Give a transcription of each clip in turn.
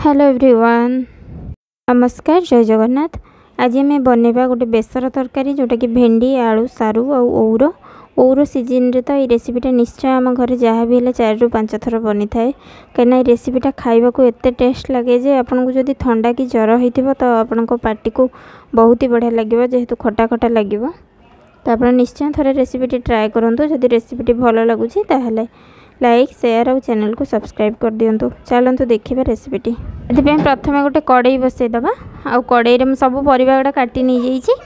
Hello everyone, नमस्कार, जय जगन्नाथ। आज आम बनवा गोटे बेसर तरकारी जोटा कि भेंडी आलू सारू और ओर सीजन रे तो ये रेसिपीटा निश्चय आम घर जहाँ भी 4 ରୁ 5 थर बनी थाए कहीं ये रेसिपीटा खाइबा को एत टेस्ट लगे जे आपन को जदि ठंडा कि ज्वर होइथिबो तो आपन को पार्टी को बहुत ही बढ़िया लगे जेहेतु खटा खटा लगे तो आप निश्चय थोड़े रेसिपीटी ट्राए करूँ। जदि रेसिपीटी भल लगुच लाइक शेयर और चैनल को सब्सक्राइब कर दिंतु। चलतु देखा रेसिपीटी। ये प्रथम गोटे कड़ई बसईदबा आ कड़ई में सब परिवा गुड़ा काटी नहीं जाइए।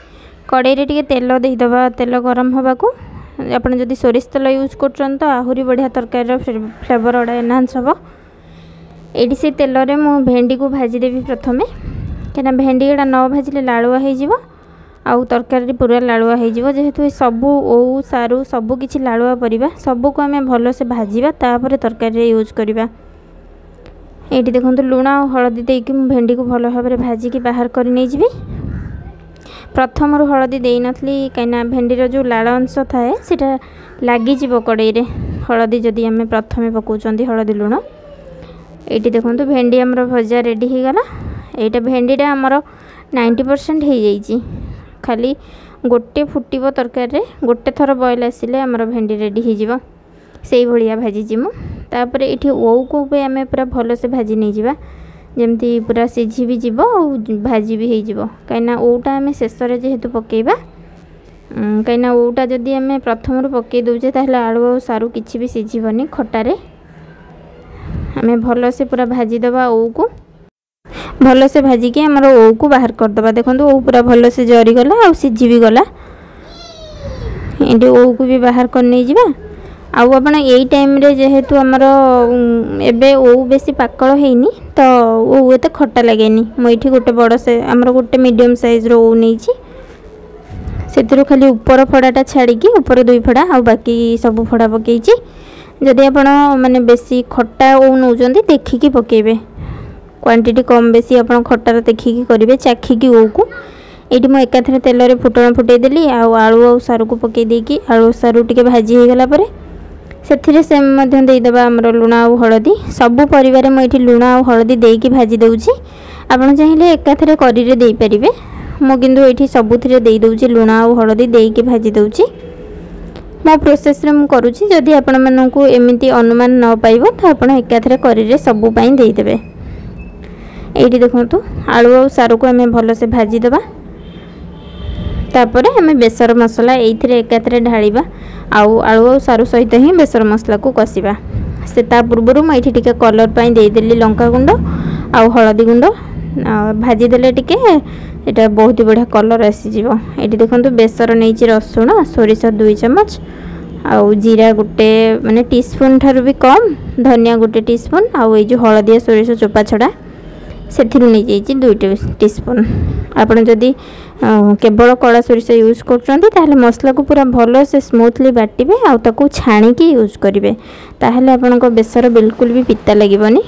कड़ई टे तेल देदबा, तेल गरम होगा आप जब सोरिष तेल यूज कर तो आहरी बढ़िया तरकारी फ्लेवर गुड़ा एनहांस हम। ये से तेल रे मु भेंडी को भाजीदेवी प्रथमे कहीं भेंडी गुड़ा न भाजिले लालुआ हो आउ तरकारी पूरा लालुआ हो जेहेतु सबू ओऊ सारू सबू किछि लालुआ परिबा सबू को आम भल से भाजिबा तापर तरकारी यूज करवा। ये देखो लुण और हलदी देकी भेंडी को भल भाव में भाजिकी बाहर कर नहीं जी। प्रथम हलदी दे नथली कहीं भेंडीर जो लाल अंश थाए सीटा लगिज कड़ई रे हलदी जदि आम प्रथमे पकाउछंती हलदी लुण। ये देखो भेंडी आमर भजा रेडी हो गला। यहाँ भेंडीटा आमर 90% हो जाइए, खाली गोटे फुटब तरकारी गोटे थर बॉयल आसिले आमर भेंडी रेडी हो से भाया भाजी मुझे ये ओऊ को भी आम पूरा भल से भाजी नहीं जावा जमती पूरा सीझी भी जीव और भाजी भी हो कहीं ओटा आम शेष जेहेतु पकेबा कहीं ओटा जदि आम प्रथम पकई दौचे ताहले आलू और सारू किसी भी सीझीबनी खटारे आम भल से पूरा भाजीदबा ओऊ को भल से भाजिकी आमर ओऊ को बाहर करदबा। देखो ओऊ पूरा भल से जरीगला आ सीझी भी गला। ये ओऊ को भी बाहर कर नहीं जावा। आउ आप टाइम रे जेहेतु आमर एबे ओऊ बेसी पाकल हैनी तो ओऊ एते खट्टा लगेनी। मुझे गोटे बड़ से आमर गोटे मीडियम साइज रो ओऊ नहीं से खाली ऊपर फड़ाटा छाड़ी ऊपर 2 फड़ा आ बाकी सब फड़ा पकई। जदि आप माने बेसी खट्टा ओऊ नौचंती देखिकी पकेबे, क्वांटिटी कम बेसी आप खटार देखिकी करेंगे चाखिकी ओऊ को। ये मुझे एकाथरे तेल रे फुटण फुटेदेली आलू और सारू को पकई देकी आलू सारू टिके भाजी हो गला परे से सेम देदबा आमर लुण और हलदी सबू परिवार मुझे लुण और हलदी देकी भाजी दउची। आपन चाहिए एकाथरे करी दे पारिबे मु किंतु ये सबुथिरे दे दउची लुण और हलदी देकी भाजी दउची। मो प्रोसेस रे मु करूची जदि आपण मानकु एमिति अनुमान न पाइबो तो आपण एकाथरे करी सबु पई दे देबे। ये देखो आलू और सारू को आम भल से भाजीदबा तापर आम बेसर मसला ये एकाथरे ढालिबा आउ आलू और सारू सहित ही बेसर मसला को कषिबा। से पूर्व मुझे टिके कलर पाई देदेली लंका गुंड आउ हलदी गुंड भाजीदेले टिके यहाँ बहुत बढ़िया कलर आसीज। ये देखो बेसर नहीं रसुण सोरिष 2 चम्मच आउ जीरा गोटे माने टीस्पून ठारू भी कम, धनिया गोटे टीस्पून आउ ये जो हलदिया सोरिष चोपा छड़ा से नहीं जाइए 2 टीस्पून। आपड़ जदि केवल कला सोरिष यूज कर मसला को पूरा भल से स्मूथली बाटिबे आउ ताकू छाणिकी यूज करेंगे ताहले आपण बेसर बिल्कुल भी पिता लगेनि।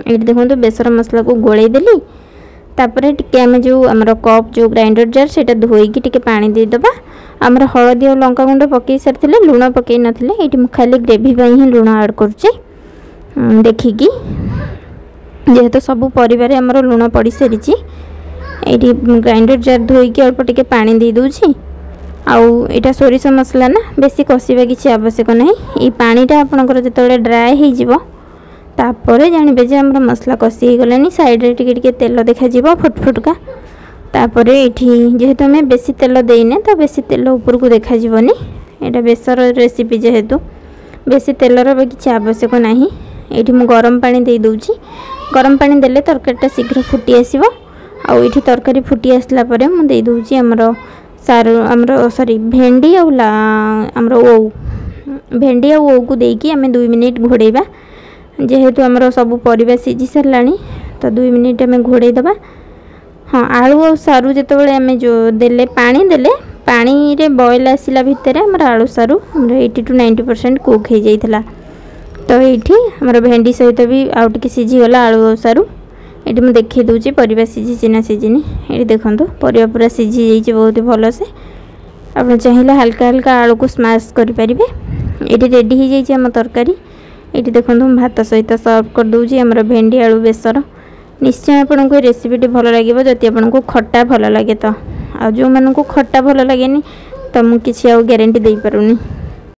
ये देखो बेसर मसला को गोलई देली तापर टिके आम जो आमर कप जो ग्राइंडर जार से धोईकी टिके पानी देदबा। आमर हलदी और लंका गुंड पकई सारी लुण पकई नथिले ये खाली ग्रेवी ही लुण ऐड करुचे देखिकी जेहेतु सबू परिवार आमर लुण पड़ सारी। ये ग्राइंडर जार धोईकी अल्प टिके पानी दे दूची आउ एटा सोरिष मसला ना बेसी कषिबा किसी आवश्यक नहीं। ये पानीटा आपनकर जेतबेले ड्राए हो जिवो तापर जानबे जे हमर मसला कषि हो गलानी। साइड रे टिके टिके तेल देखा जिवो फुटफुटका तापर एठी जेहेतु हमें बेसी तेल देइने तो बेसी तेल ऊपर को देखा जिवोनी। एटा बेसर रेसिपी जेहेतु बेसी तेलर किसी आवश्यक नहीं। ये मु गरम पानी दे दूची, गरम पानी देले तरकारीटा शीघ्र फुटी आसीबो आउ ये तरकारी फुटी आसला परे मु दे दूची हमर सारू हमर सॉरी भेंडी और हमर ओऊ भेंडी और ओऊ को देकी आम 2 मिनिट घोड़ेबा। जेहेतु आमर सब परिबा सीझी सारानी तो 2 मिनिट आम घोड़े दबा। हाँ आलू और सारू जितेबाला आम जो देले पानी रे बॉयल आसला भितर आमर आलू सारू 80 to 90% कुक हो जाइथिला। तो ये आमर भेंडी सहित भी आउ टिके सीझीगला आलू और सारू। ये मुझे देखी दूची परिबा सीझी ना सीझिनी। ये देखो परिबा पूरा सीझी जाइए बहुत भल से। आप चाहिए हल्का हल्का आलू को स्मैश करें। ये रेडी हो जाइए आम तरकारी। ये देखो भात सहित सर्व कर दूची आमर भेंडी आलू बेसर निश्चय आपको रेसिपीटी भल लगे जदि आपको खट्टा भल लगे तो आ जो मानू खट्टा भल लगे तो मुझे किसी ग्यारंटी दे पारुनी।